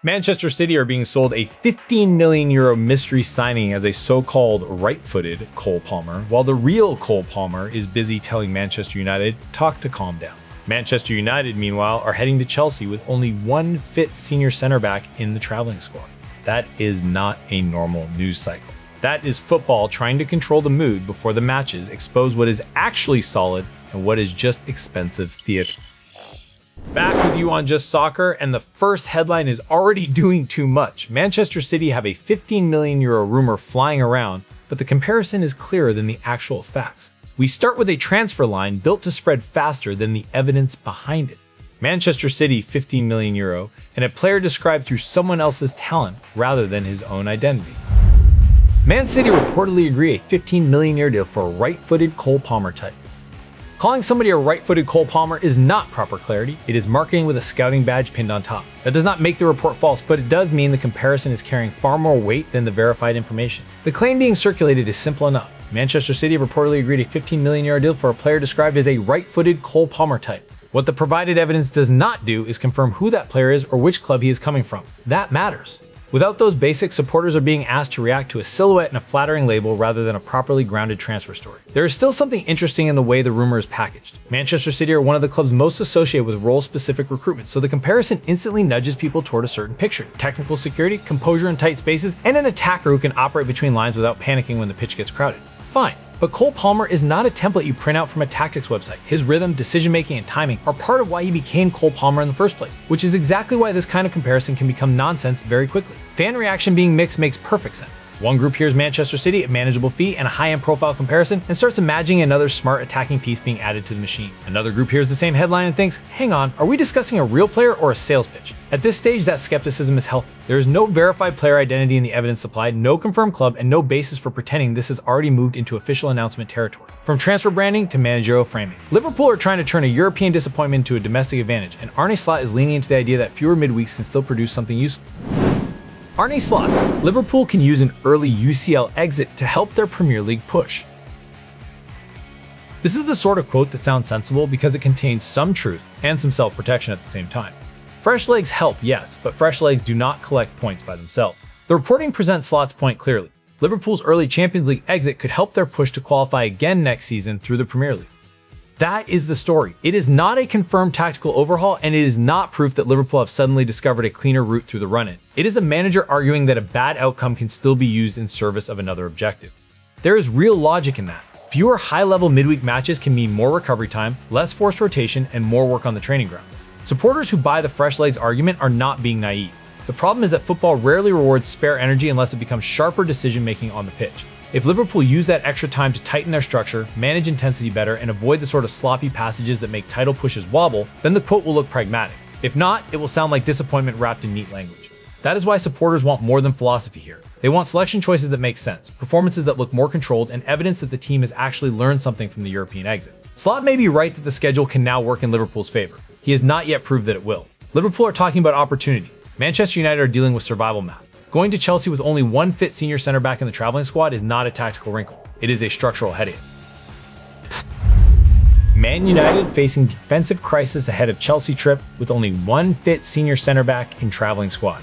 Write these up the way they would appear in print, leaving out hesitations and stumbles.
Manchester City are being sold a €15 million mystery signing as a so-called right-footed Cole Palmer, while the real Cole Palmer is busy telling Manchester United to calm down. Manchester United, meanwhile, are heading to Chelsea with only one fit senior center back in the traveling squad. That is not a normal news cycle. That is football trying to control the mood before the matches, expose what is actually solid and what is just expensive theater. Back with you on Just Soccer, and the first headline is already doing too much. Manchester City have a €15 million rumor flying around, but the comparison is clearer than the actual facts. We start with a transfer line built to spread faster than the evidence behind it. Manchester City €15 million, and a player described through someone else's talent rather than his own identity. Man City reportedly agree a €15 million deal for a right-footed Cole Palmer type. Calling somebody a right-footed Cole Palmer is not proper clarity. It is marketing with a scouting badge pinned on top. That does not make the report false, but it does mean the comparison is carrying far more weight than the verified information. The claim being circulated is simple enough. Manchester City reportedly agreed a €15 million deal for a player described as a right-footed Cole Palmer type. What the provided evidence does not do is confirm who that player is or which club he is coming from. That matters. Without those basics, supporters are being asked to react to a silhouette and a flattering label rather than a properly grounded transfer story. There is still something interesting in the way the rumor is packaged. Manchester City are one of the clubs most associated with role-specific recruitment, so the comparison instantly nudges people toward a certain picture: technical security, composure in tight spaces, and an attacker who can operate between lines without panicking when the pitch gets crowded. Fine. But Cole Palmer is not a template you print out from a tactics website. His rhythm, decision-making, and timing are part of why he became Cole Palmer in the first place, which is exactly why this kind of comparison can become nonsense very quickly. Fan reaction being mixed makes perfect sense. One group hears Manchester City, a manageable fee, and a high-end profile comparison, and starts imagining another smart attacking piece being added to the machine. Another group hears the same headline and thinks, hang on, are we discussing a real player or a sales pitch? At this stage, that skepticism is healthy. There is no verified player identity in the evidence supplied, no confirmed club, and no basis for pretending this has already moved into official announcement territory. From transfer branding to managerial framing, Liverpool are trying to turn a European disappointment into a domestic advantage, and Arne Slot is leaning into the idea that fewer midweeks can still produce something useful. Arne Slot: Liverpool can use an early UCL exit to help their Premier League push. This is the sort of quote that sounds sensible because it contains some truth and some self-protection at the same time. Fresh legs help, yes, but fresh legs do not collect points by themselves. The reporting presents Slot's point clearly. Liverpool's early Champions League exit could help their push to qualify again next season through the Premier League. That is the story. It is not a confirmed tactical overhaul, and it is not proof that Liverpool have suddenly discovered a cleaner route through the run-in. It is a manager arguing that a bad outcome can still be used in service of another objective. There is real logic in that. Fewer high-level midweek matches can mean more recovery time, less forced rotation, and more work on the training ground. Supporters who buy the fresh legs argument are not being naive. The problem is that football rarely rewards spare energy unless it becomes sharper decision-making on the pitch. If Liverpool use that extra time to tighten their structure, manage intensity better, and avoid the sort of sloppy passages that make title pushes wobble, then the quote will look pragmatic. If not, it will sound like disappointment wrapped in neat language. That is why supporters want more than philosophy here. They want selection choices that make sense, performances that look more controlled, and evidence that the team has actually learned something from the European exit. Slot may be right that the schedule can now work in Liverpool's favor. He has not yet proved that it will. Liverpool are talking about opportunity. Manchester United are dealing with survival math. Going to Chelsea with only one fit senior center back in the traveling squad is not a tactical wrinkle. It is a structural headache. Man United facing defensive crisis ahead of Chelsea trip with only one fit senior center back in traveling squad.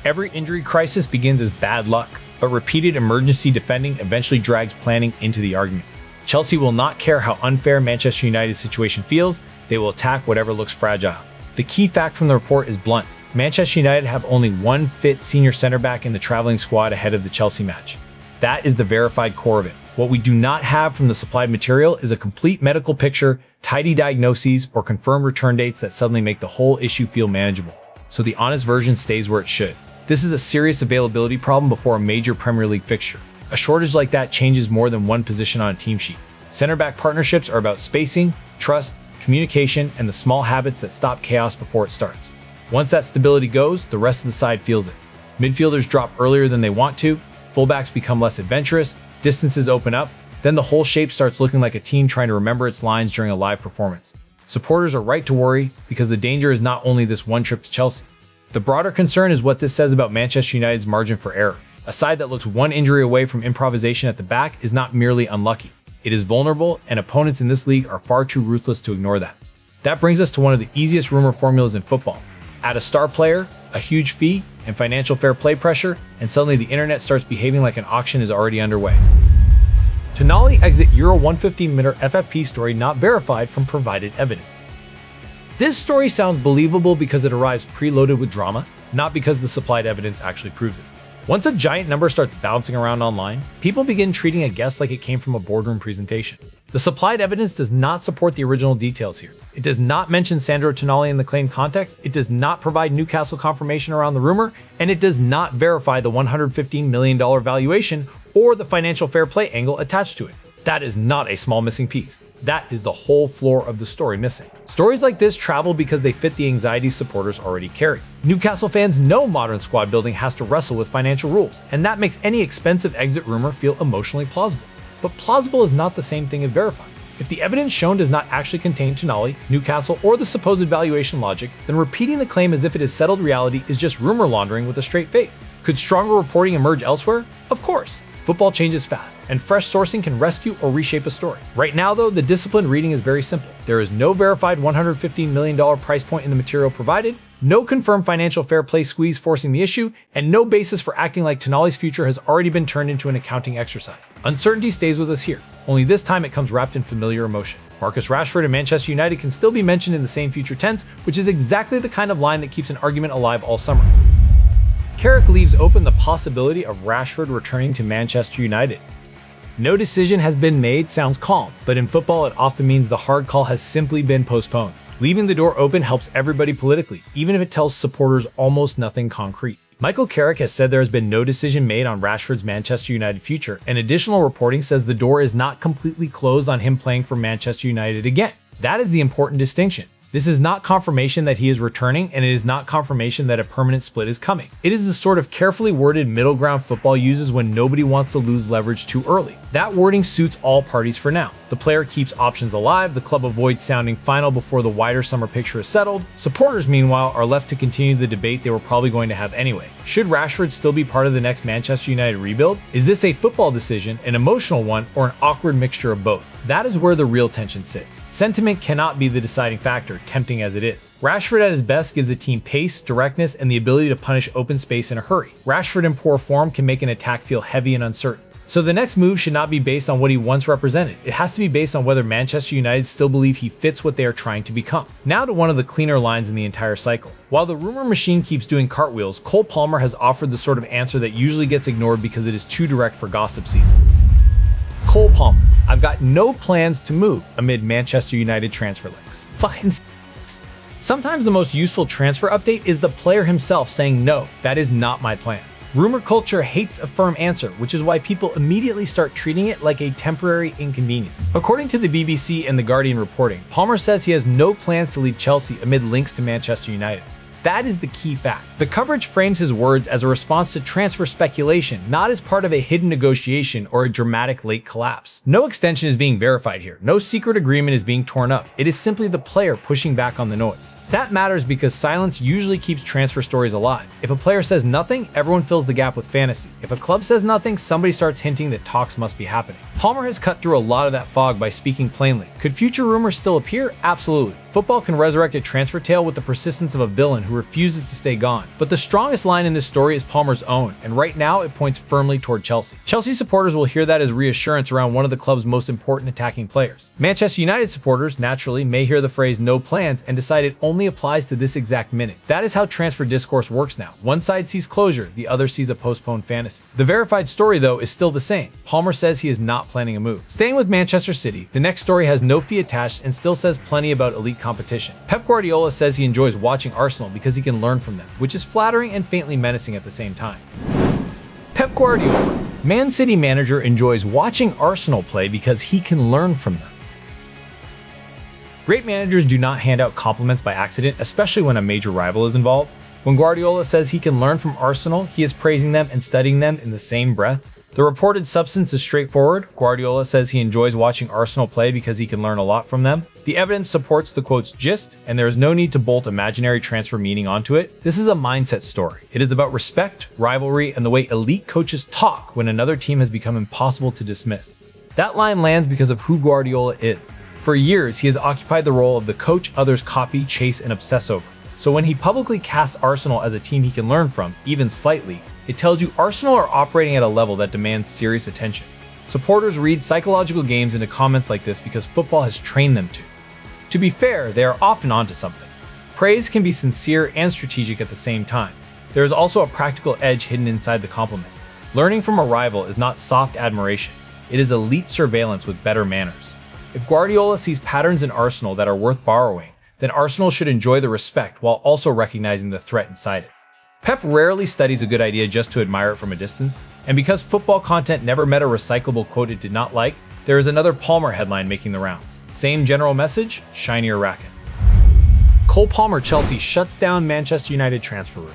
Every injury crisis begins as bad luck, but repeated emergency defending eventually drags planning into the argument. Chelsea will not care how unfair Manchester United's situation feels. They will attack whatever looks fragile. The key fact from the report is blunt. Manchester United have only one fit senior center back in the traveling squad ahead of the Chelsea match. That is the verified core of it. What we do not have from the supplied material is a complete medical picture, tidy diagnoses, or confirmed return dates that suddenly make the whole issue feel manageable. So the honest version stays where it should. This is a serious availability problem before a major Premier League fixture. A shortage like that changes more than one position on a team sheet. Center back partnerships are about spacing, trust, communication, and the small habits that stop chaos before it starts. Once that stability goes, the rest of the side feels it. Midfielders drop earlier than they want to, fullbacks become less adventurous, distances open up, then the whole shape starts looking like a team trying to remember its lines during a live performance. Supporters are right to worry because the danger is not only this one trip to Chelsea. The broader concern is what this says about Manchester United's margin for error. A side that looks one injury away from improvisation at the back is not merely unlucky. It is vulnerable, and opponents in this league are far too ruthless to ignore that. That brings us to one of the easiest rumor formulas in football. Add a star player, a huge fee, and financial fair play pressure, and suddenly the internet starts behaving like an auction is already underway. Tonali exit Euro 115-meter FFP story not verified from provided evidence. This story sounds believable because it arrives preloaded with drama, not because the supplied evidence actually proves it. Once a giant number starts bouncing around online, people begin treating a guess like it came from a boardroom presentation. The supplied evidence does not support the original details here. It does not mention Sandro Tonali in the claimed context, it does not provide Newcastle confirmation around the rumor, and it does not verify the $115 million valuation or the financial fair play angle attached to it. That is not a small missing piece. That is the whole floor of the story missing. Stories like this travel because they fit the anxiety supporters already carry. Newcastle fans know modern squad building has to wrestle with financial rules, and that makes any expensive exit rumor feel emotionally plausible. But plausible is not the same thing as verified. If the evidence shown does not actually contain Tonali, Newcastle, or the supposed valuation logic, then repeating the claim as if it is settled reality is just rumor laundering with a straight face. Could stronger reporting emerge elsewhere? Of course. Football changes fast, and fresh sourcing can rescue or reshape a story. Right now, though, the disciplined reading is very simple. There is no verified $115 million price point in the material provided, no confirmed financial fair play squeeze forcing the issue, and no basis for acting like Tonali's future has already been turned into an accounting exercise. Uncertainty stays with us here, only this time it comes wrapped in familiar emotion. Marcus Rashford and Manchester United can still be mentioned in the same future tense, which is exactly the kind of line that keeps an argument alive all summer. Carrick leaves open the possibility of Rashford returning to Manchester United. No decision has been made sounds calm, but in football it often means the hard call has simply been postponed. Leaving the door open helps everybody politically, even if it tells supporters almost nothing concrete. Michael Carrick has said there has been no decision made on Rashford's Manchester United future, and additional reporting says the door is not completely closed on him playing for Manchester United again. That is the important distinction. This is not confirmation that he is returning, and it is not confirmation that a permanent split is coming. It is the sort of carefully worded middle ground football uses when nobody wants to lose leverage too early. That wording suits all parties for now. The player keeps options alive, the club avoids sounding final before the wider summer picture is settled. Supporters, meanwhile, are left to continue the debate they were probably going to have anyway. Should Rashford still be part of the next Manchester United rebuild? Is this a football decision, an emotional one, or an awkward mixture of both? That is where the real tension sits. Sentiment cannot be the deciding factor, tempting as it is. Rashford at his best gives a team pace, directness, and the ability to punish open space in a hurry. Rashford in poor form can make an attack feel heavy and uncertain. So the next move should not be based on what he once represented. It has to be based on whether Manchester United still believe he fits what they are trying to become. Now to one of the cleaner lines in the entire cycle. While the rumor machine keeps doing cartwheels, Cole Palmer has offered the sort of answer that usually gets ignored because it is too direct for gossip season. Cole Palmer, I've got no plans to move amid Manchester United transfer links. Fine. Sometimes the most useful transfer update is the player himself saying, no, that is not my plan. Rumor culture hates a firm answer, which is why people immediately start treating it like a temporary inconvenience. According to the BBC and The Guardian reporting, Palmer says he has no plans to leave Chelsea amid links to Manchester United. That is the key fact. The coverage frames his words as a response to transfer speculation, not as part of a hidden negotiation or a dramatic late collapse. No extension is being verified here. No secret agreement is being torn up. It is simply the player pushing back on the noise. That matters because silence usually keeps transfer stories alive. If a player says nothing, everyone fills the gap with fantasy. If a club says nothing, somebody starts hinting that talks must be happening. Palmer has cut through a lot of that fog by speaking plainly. Could future rumors still appear? Absolutely. Football can resurrect a transfer tale with the persistence of a villain who refuses to stay gone. But the strongest line in this story is Palmer's own, and right now it points firmly toward Chelsea. Chelsea supporters will hear that as reassurance around one of the club's most important attacking players. Manchester United supporters, naturally, may hear the phrase no plans and decide it only applies to this exact minute. That is how transfer discourse works now. One side sees closure, the other sees a postponed fantasy. The verified story, though, is still the same. Palmer says he is not planning a move. Staying with Manchester City, the next story has no fee attached and still says plenty about elite competition. Pep Guardiola says he enjoys watching Arsenal because he can learn from them, which is flattering and faintly menacing at the same time. Pep Guardiola, Man City manager, enjoys watching Arsenal play because he can learn from them. Great managers do not hand out compliments by accident, especially when a major rival is involved. When Guardiola says he can learn from Arsenal, he is praising them and studying them in the same breath. The reported substance is straightforward. Guardiola says he enjoys watching Arsenal play because he can learn a lot from them. The evidence supports the quote's gist, and there is no need to bolt imaginary transfer meaning onto it. This is a mindset story. It is about respect, rivalry, and the way elite coaches talk when another team has become impossible to dismiss. That line lands because of who Guardiola is. For years, he has occupied the role of the coach others copy, chase, and obsess over. So when he publicly casts Arsenal as a team he can learn from, even slightly, it tells you Arsenal are operating at a level that demands serious attention. Supporters read psychological games into comments like this because football has trained them to. To be fair, they are often onto something. Praise can be sincere and strategic at the same time. There is also a practical edge hidden inside the compliment. Learning from a rival is not soft admiration. It is elite surveillance with better manners. If Guardiola sees patterns in Arsenal that are worth borrowing, then Arsenal should enjoy the respect while also recognizing the threat inside it. Pep rarely studies a good idea just to admire it from a distance, and because football content never met a recyclable quote it did not like, there is another Palmer headline making the rounds. Same general message, shinier racket. Cole Palmer Chelsea shuts down Manchester United transfer rumors.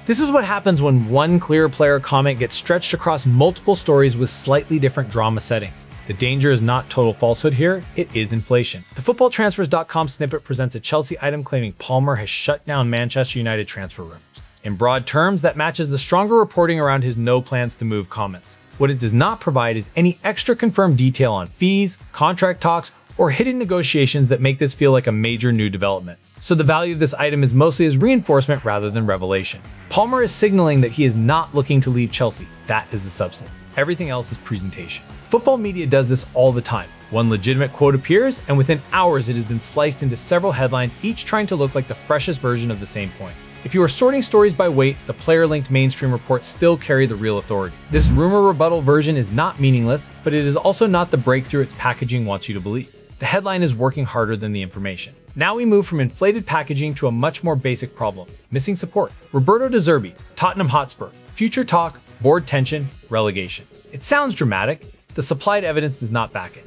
This is what happens when one clear player comment gets stretched across multiple stories with slightly different drama settings. The danger is not total falsehood here, it is inflation. The footballtransfers.com snippet presents a Chelsea item claiming Palmer has shut down Manchester United transfer rumors. In broad terms, that matches the stronger reporting around his no plans to move comments. What it does not provide is any extra confirmed detail on fees, contract talks, or hidden negotiations that make this feel like a major new development. So the value of this item is mostly as reinforcement rather than revelation. Palmer is signaling that he is not looking to leave Chelsea. That is the substance. Everything else is presentation. Football media does this all the time. One legitimate quote appears, and within hours it has been sliced into several headlines, each trying to look like the freshest version of the same point. If you are sorting stories by weight, the player-linked mainstream reports still carry the real authority. This rumor rebuttal version is not meaningless, but it is also not the breakthrough its packaging wants you to believe. The headline is working harder than the information. Now we move from inflated packaging to a much more basic problem: missing support. Roberto De Zerbi, Tottenham Hotspur, future talk, board tension, relegation. It sounds dramatic. The supplied evidence does not back it.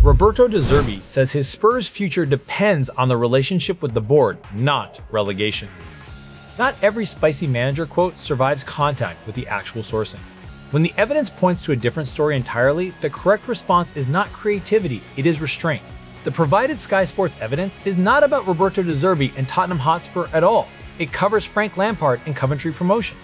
Roberto De Zerbi says his Spurs' future depends on the relationship with the board, not relegation. Not every spicy manager quote survives contact with the actual sourcing. When the evidence points to a different story entirely, the correct response is not creativity, it is restraint. The provided Sky Sports evidence is not about Roberto De Zerbi and Tottenham Hotspur at all. It covers Frank Lampard and Coventry promotion.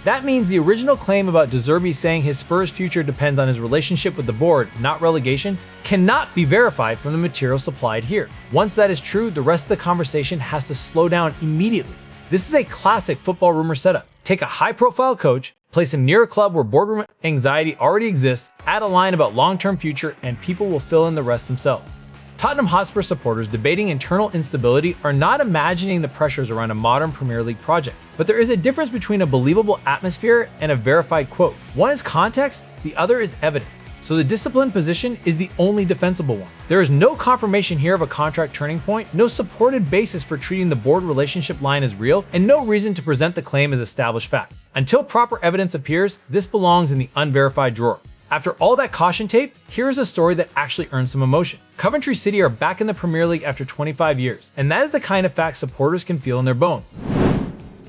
That means the original claim about De Zerbi saying his Spurs' future depends on his relationship with the board, not relegation, cannot be verified from the material supplied here. Once that is true, the rest of the conversation has to slow down immediately. This is a classic football rumor setup. Take a high-profile coach, place him near a club where boardroom anxiety already exists, add a line about long-term future, and people will fill in the rest themselves. Tottenham Hotspur supporters debating internal instability are not imagining the pressures around a modern Premier League project. But there is a difference between a believable atmosphere and a verified quote. One is context, the other is evidence. So the disciplined position is the only defensible one. There is no confirmation here of a contract turning point, no supported basis for treating the board relationship line as real, and no reason to present the claim as established fact. Until proper evidence appears, this belongs in the unverified drawer. After all that caution tape, here is a story that actually earns some emotion. Coventry City are back in the Premier League after 25 years, and that is the kind of fact supporters can feel in their bones.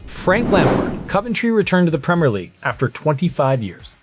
Frank Lampard, Coventry returned to the Premier League after 25 years.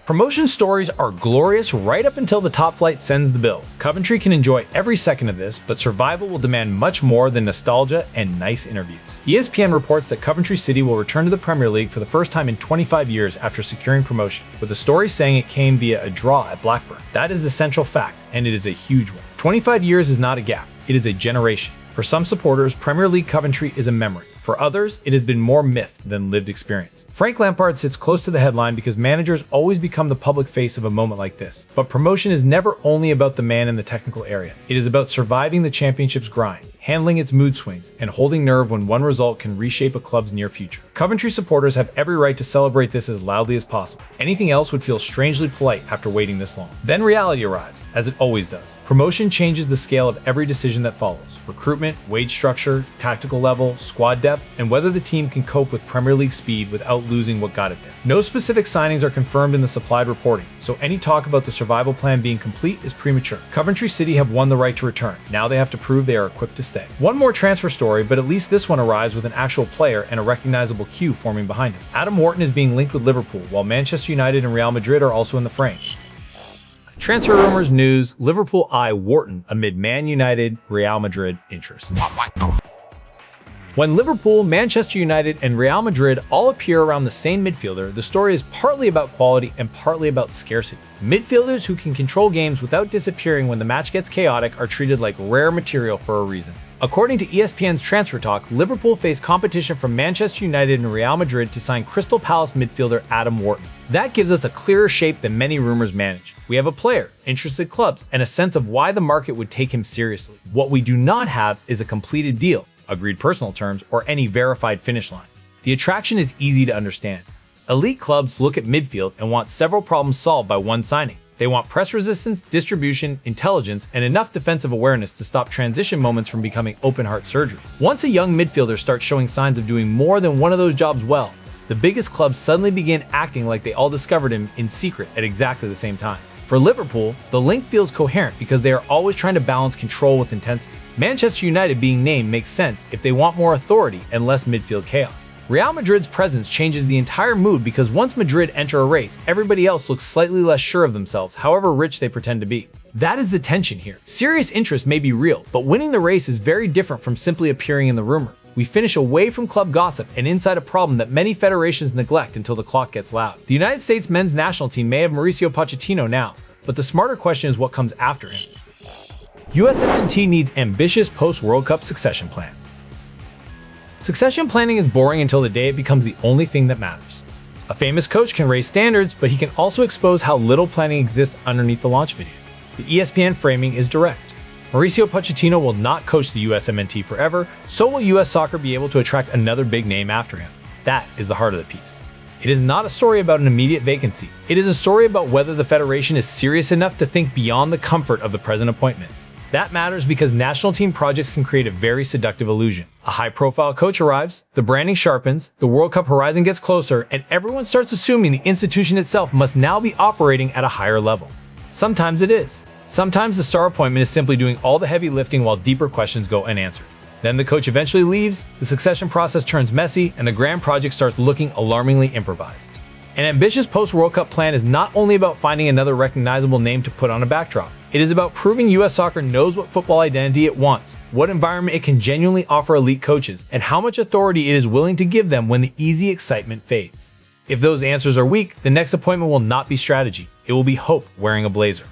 Promotion stories are glorious right up until the top flight sends the bill. Coventry can enjoy every second of this, but survival will demand much more than nostalgia and nice interviews. ESPN reports that Coventry City will return to the Premier League for the first time in 25 years after securing promotion, with the story saying it came via a draw at Blackburn. That is the central fact, and it is a huge one. 25 years is not a gap, it is a generation. For some supporters, Premier League Coventry is a memory. For others, it has been more myth than lived experience. Frank Lampard sits close to the headline because managers always become the public face of a moment like this. But promotion is never only about the man in the technical area. It is about surviving the championship's grind, handling its mood swings, and holding nerve when one result can reshape a club's near future. Coventry supporters have every right to celebrate this as loudly as possible. Anything else would feel strangely polite after waiting this long. Then reality arrives, as it always does. Promotion changes the scale of every decision that follows: recruitment, wage structure, tactical level, squad depth, and whether the team can cope with Premier League speed without losing what got it there. No specific signings are confirmed in the supplied reporting, so any talk about the survival plan being complete is premature. Coventry City have won the right to return. Now they have to prove they are equipped to stay. One more transfer story, but at least this one arrives with an actual player and a recognizable queue forming behind him. Adam Wharton is being linked with Liverpool, while Manchester United and Real Madrid are also in the frame. Transfer rumors news: Liverpool eye Wharton amid Man United, Real Madrid interest. When Liverpool, Manchester United, and Real Madrid all appear around the same midfielder, the story is partly about quality and partly about scarcity. Midfielders who can control games without disappearing when the match gets chaotic are treated like rare material for a reason. According to ESPN's Transfer Talk, Liverpool faced competition from Manchester United and Real Madrid to sign Crystal Palace midfielder Adam Wharton. That gives us a clearer shape than many rumors manage. We have a player, interested clubs, and a sense of why the market would take him seriously. What we do not have is a completed deal, agreed personal terms, or any verified finish line. The attraction is easy to understand. Elite clubs look at midfield and want several problems solved by one signing. They want press resistance, distribution, intelligence, and enough defensive awareness to stop transition moments from becoming open-heart surgery. Once a young midfielder starts showing signs of doing more than one of those jobs well, the biggest clubs suddenly begin acting like they all discovered him in secret at exactly the same time. For Liverpool, the link feels coherent because they are always trying to balance control with intensity. Manchester United being named makes sense if they want more authority and less midfield chaos. Real Madrid's presence changes the entire mood because once Madrid enter a race, everybody else looks slightly less sure of themselves, however rich they pretend to be. That is the tension here. Serious interest may be real, but winning the race is very different from simply appearing in the rumor. We finish away from club gossip and inside a problem that many federations neglect until the clock gets loud. The United States men's national team may have Mauricio Pochettino now, but the smarter question is what comes after him. USMNT needs ambitious post-World Cup succession plan. Succession planning is boring until the day it becomes the only thing that matters. A famous coach can raise standards, but he can also expose how little planning exists underneath the launch video. The ESPN framing is direct. Mauricio Pochettino will not coach the USMNT forever, so will US Soccer be able to attract another big name after him. That is the heart of the piece. It is not a story about an immediate vacancy. It is a story about whether the federation is serious enough to think beyond the comfort of the present appointment. That matters because national team projects can create a very seductive illusion. A high-profile coach arrives, the branding sharpens, the World Cup horizon gets closer, and everyone starts assuming the institution itself must now be operating at a higher level. Sometimes it is. Sometimes the star appointment is simply doing all the heavy lifting while deeper questions go unanswered. Then the coach eventually leaves, the succession process turns messy, and the grand project starts looking alarmingly improvised. An ambitious post-World Cup plan is not only about finding another recognizable name to put on a backdrop. It is about proving US Soccer knows what football identity it wants, what environment it can genuinely offer elite coaches, and how much authority it is willing to give them when the easy excitement fades. If those answers are weak, the next appointment will not be strategy. It will be hope wearing a blazer.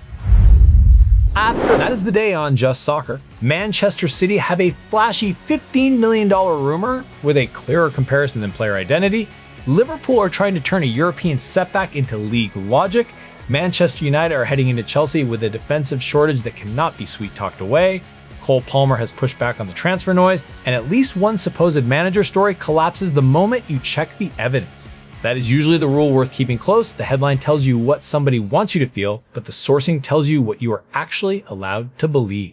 That is the day on Just Soccer. Manchester City have a flashy $15 million rumor with a clearer comparison than player identity. Liverpool are trying to turn a European setback into league logic. Manchester United are heading into Chelsea with a defensive shortage that cannot be sweet-talked away. Cole Palmer has pushed back on the transfer noise, and at least one supposed manager story collapses the moment you check the evidence. That is usually the rule worth keeping close. The headline tells you what somebody wants you to feel, but the sourcing tells you what you are actually allowed to believe.